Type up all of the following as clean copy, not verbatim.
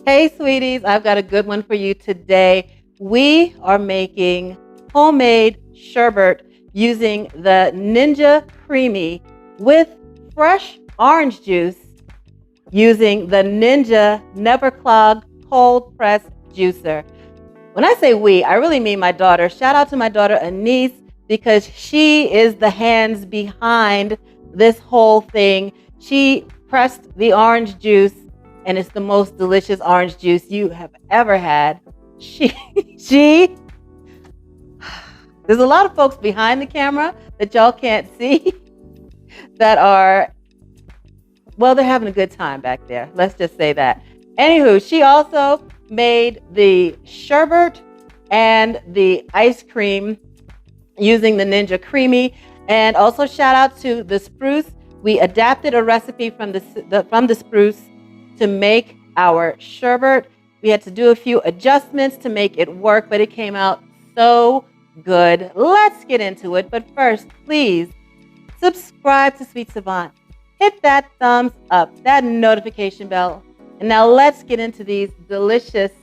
Hey, sweeties, I've got a good one for you today. We are making homemade sherbet using the Ninja Creami with fresh orange juice using the Ninja NeverClog cold press juicer. When I say we, I really mean my daughter. Shout out to my daughter, Anise, because she is the hands behind this whole thing. She pressed the orange juice, and it's the most delicious orange juice you have ever had. She, there's a lot of folks behind the camera that y'all can't see that are, well, they're having a good time back there. Let's just say that. Anywho, she also made the sherbet and the ice cream using the Ninja Creami. And also shout out to the spruce. We adapted a recipe from the spruce to make our sherbet. We had to do a few adjustments to make it work, but it came out so good. Let's get into it. But first, please subscribe to Sweet Savant. Hit that thumbs up, that notification bell. And now let's get into these delicious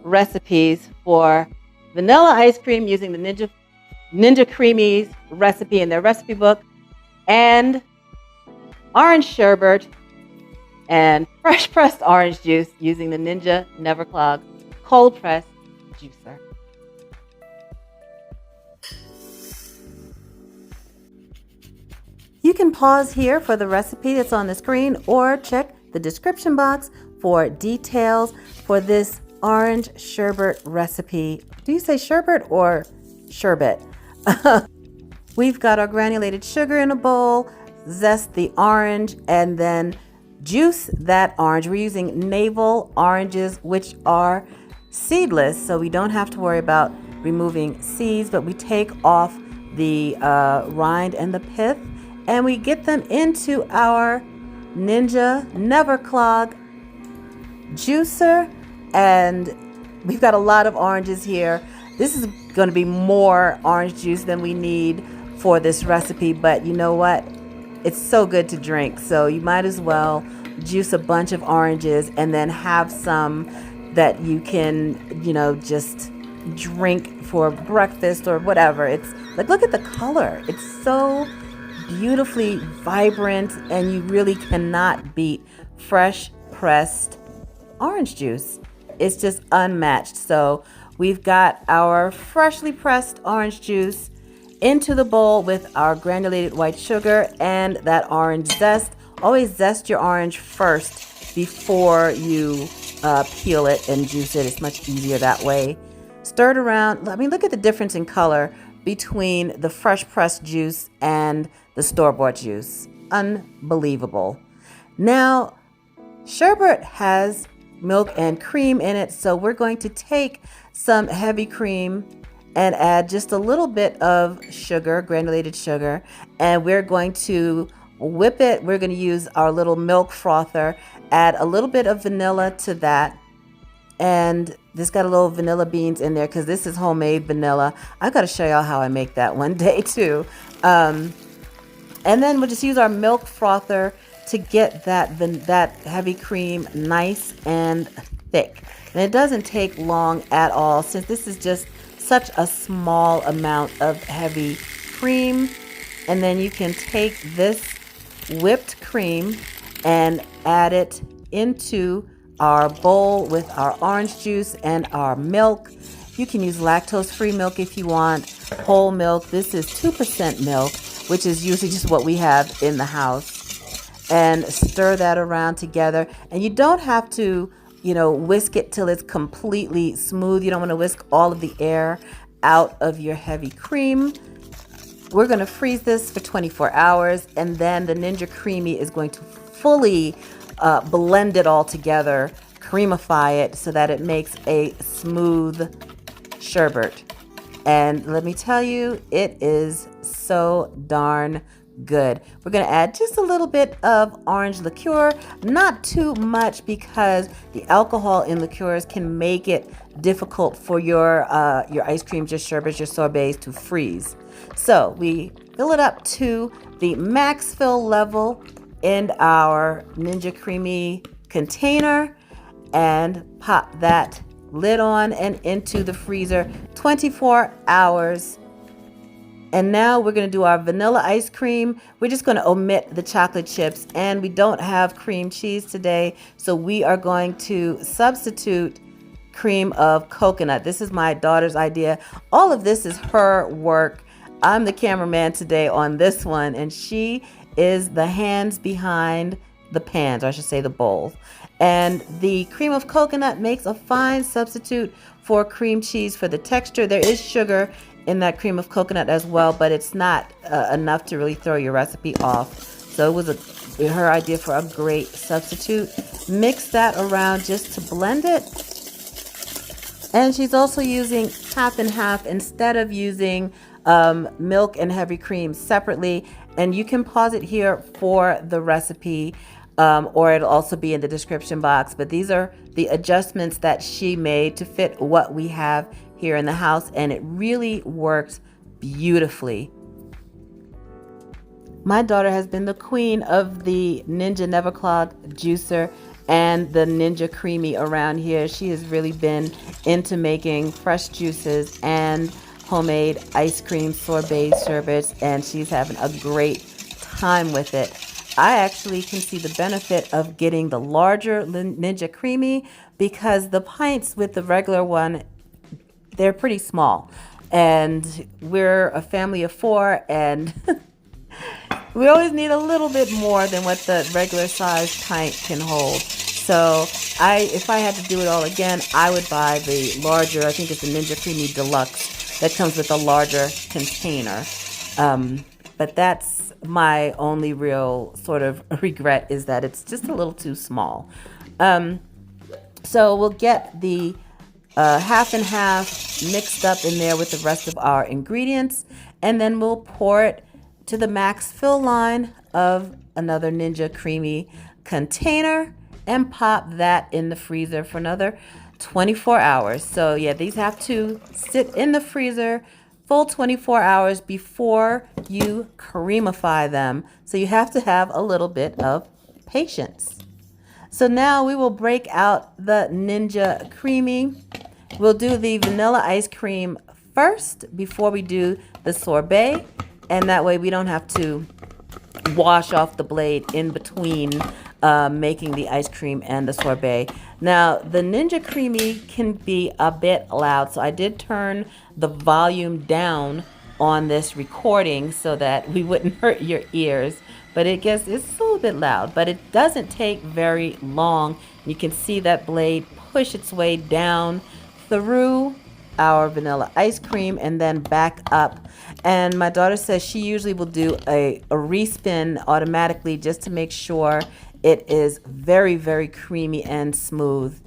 recipes for vanilla ice cream using the Ninja Creami's recipe in their recipe book, and orange sherbet and fresh pressed orange juice using the Ninja NeverClog cold press juicer. You can pause here for the recipe that's on the screen or check the description box for details for this orange sherbet recipe. Do you say sherbet or sherbet? We've got our granulated sugar in a bowl, zest the orange, and then juice that orange. We're using Navel oranges, which are seedless, so we don't have to worry about removing seeds, but we take off the rind and the pith, and we get them into our Ninja NeverClog juicer. And we've got a lot of oranges here. This is going to be more orange juice than we need for this recipe, but you know what? It's so good to drink, so you might as well juice a bunch of oranges and then have some that you can, just drink for breakfast or whatever. It's like, look at the color. It's so beautifully vibrant, and you really cannot beat fresh pressed orange juice. It's just unmatched. So we've got our freshly pressed orange juice into the bowl with our granulated white sugar and that orange zest. Always zest your orange first before you peel it and juice it. It's much easier that way. Stir it around. I mean, look at the difference in color between the fresh pressed juice and the store-bought juice. Unbelievable. Now, sherbet has milk and cream in it, so we're going to take some heavy cream and add just a little bit of sugar, granulated sugar, and we're going to whip it. We're going to use our little milk frother, add a little bit of vanilla to that, and this got a little vanilla beans in there because this is homemade vanilla. I've got to show y'all how I make that one day too. And then we'll just use our milk frother to get that heavy cream nice and thick. And it doesn't take long at all, since this is just such a small amount of heavy cream. And then you can take this whipped cream and add it into our bowl with our orange juice and our milk. You can use lactose-free milk if you want, whole milk. This is 2% milk, which is usually just what we have in the house. And stir that around together. And you don't have to, whisk it till it's completely smooth. You don't want to whisk all of the air out of your heavy cream. We're going to freeze this for 24 hours, and then the Ninja Creami is going to fully blend it all together, creamify it so that it makes a smooth sherbet. And let me tell you, it is so darn good. We're going to add just a little bit of orange liqueur, not too much, because the alcohol in liqueurs can make it difficult for your ice creams, your sherbets, your sorbets to freeze. So we fill it up to the max fill level in our Ninja Creami container, and pop that lid on and into the freezer 24 hours. And now we're going to do our vanilla ice cream. We're just going to omit the chocolate chips, and we don't have cream cheese today, so we are going to substitute cream of coconut. This is my daughter's idea. All of this is her work. I'm the cameraman today on this one, and she is the hands behind the pans, or I should say the bowls. And the cream of coconut makes a fine substitute for cream cheese for the texture. There is sugar in that cream of coconut as well, but it's not enough to really throw your recipe off. So it was her idea for a great substitute. Mix that around just to blend it. And she's also using half and half instead of using milk and heavy cream separately. And you can pause it here for the recipe, or it'll also be in the description box. But these are the adjustments that she made to fit what we have here in the house, and it really works beautifully. My daughter has been the queen of the Ninja NeverClog juicer and the Ninja Creami around here. She has really been into making fresh juices and homemade ice cream, sorbet, sherbets, and she's having a great time with it. I actually can see the benefit of getting the larger Ninja Creami because the pints with the regular one, they're pretty small, and we're a family of 4, and we always need a little bit more than what the regular size pint can hold. So if I had to do it all again, I would buy the larger, I think it's the Ninja Creami Deluxe, that comes with a larger container. But that's my only real sort of regret, is that it's just a little too small. So we'll get the half and half mixed up in there with the rest of our ingredients, and then we'll pour it to the max fill line of another Ninja Creami container and pop that in the freezer for another 24 hours. So yeah, these have to sit in the freezer full 24 hours before you creamify them. So you have to have a little bit of patience. So now we will break out the Ninja Creami. We'll do the vanilla ice cream first before we do the sorbet, and that way we don't have to wash off the blade in between making the ice cream and the sorbet. Now, the Ninja Creami can be a bit loud, so I did turn the volume down on this recording so that we wouldn't hurt your ears. But it's a little bit loud, but it doesn't take very long. You can see that blade push its way down through our vanilla ice cream and then back up. And my daughter says she usually will do a respin automatically just to make sure it is very, very creamy and smooth.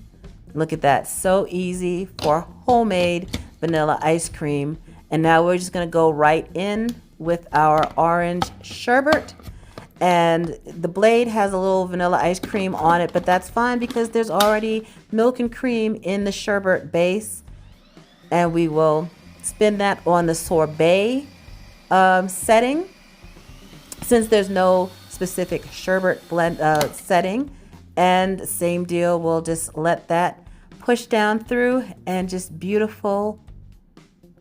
Look at that. So easy for homemade vanilla ice cream. And now we're just going to go right in with our orange sherbet. And the blade has a little vanilla ice cream on it, but that's fine because there's already milk and cream in the sherbet base. And we will spin that on the sorbet setting. Since there's no specific sherbet blend setting, and same deal, we'll just let that push down through, and just beautiful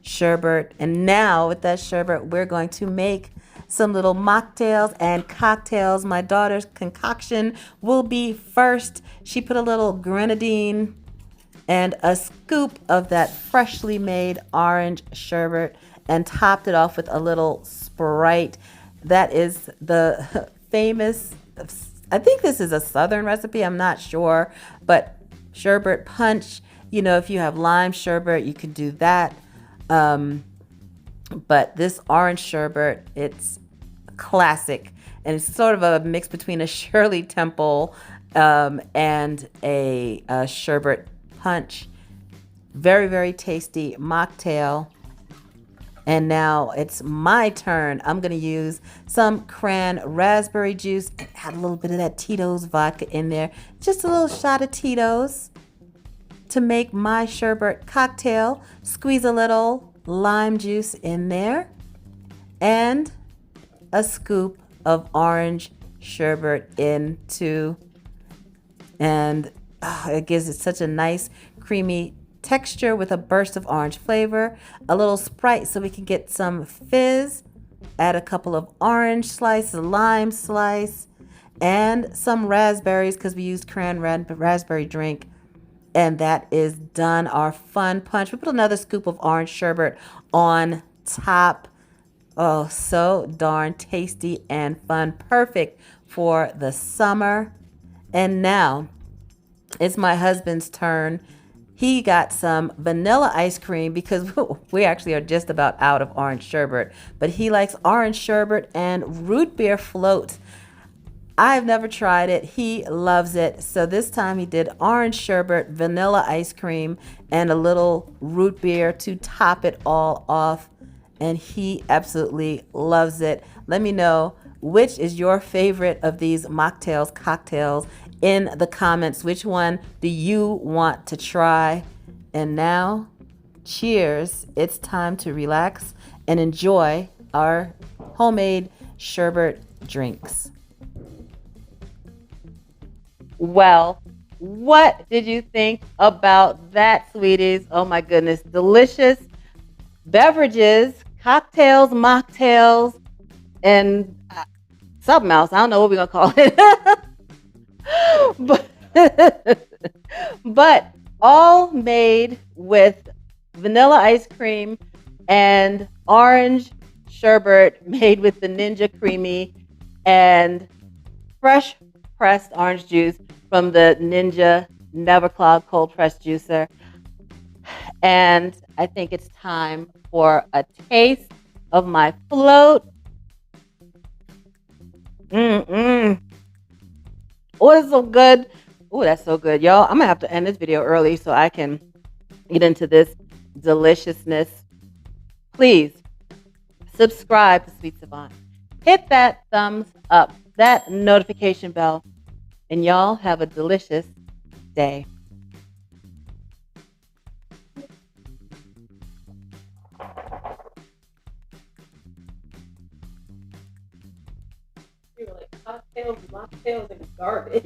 sherbet. And now with that sherbet, we're going to make some little mocktails and cocktails. My daughter's concoction will be first. She put a little grenadine and a scoop of that freshly made orange sherbet and topped it off with a little Sprite. That is the famous, I think this is a Southern recipe, I'm not sure, but sherbet punch. You know, if you have lime sherbet, you could do that. But this orange sherbet, it's classic, and it's sort of a mix between a Shirley Temple and a sherbet punch. Very, very tasty mocktail. And now it's my turn. I'm going to use some cran raspberry juice and add a little bit of that Tito's vodka in there. Just a little shot of Tito's to make my sherbet cocktail. Squeeze a little lime juice in there and a scoop of orange sherbet into, and It gives it such a nice creamy texture with a burst of orange flavor. A little Sprite so we can get some fizz. Add a couple of orange slices, a lime slice, and some raspberries because we used cran raspberry drink. And that is done, our fun punch. We put another scoop of orange sherbet on top. Oh, so darn tasty and fun. Perfect for the summer. And now it's my husband's turn. He got some vanilla ice cream because we actually are just about out of orange sherbet. But he likes orange sherbet and root beer float. I've never tried it. He loves it. So this time he did orange sherbet, vanilla ice cream, and a little root beer to top it all off. And he absolutely loves it. Let me know which is your favorite of these mocktails, cocktails in the comments. Which one do you want to try? And now, cheers. It's time to relax and enjoy our homemade sherbet drinks. Well, what did you think about that, sweeties? Oh my goodness, delicious beverages, cocktails, mocktails, and something else. I don't know what we're gonna call it. but all made with vanilla ice cream and orange sherbet made with the Ninja Creami and fresh pressed orange juice from the Ninja NeverClog cold pressed juicer. And I think it's time for a taste of my float. Oh, it's so good. Oh, that's so good, y'all. I'm gonna have to end this video early so I can get into this deliciousness. Please subscribe to Sweet Savant. Hit that thumbs up, that notification bell, and y'all have a delicious day. You were like cocktails, mocktails, and garbage.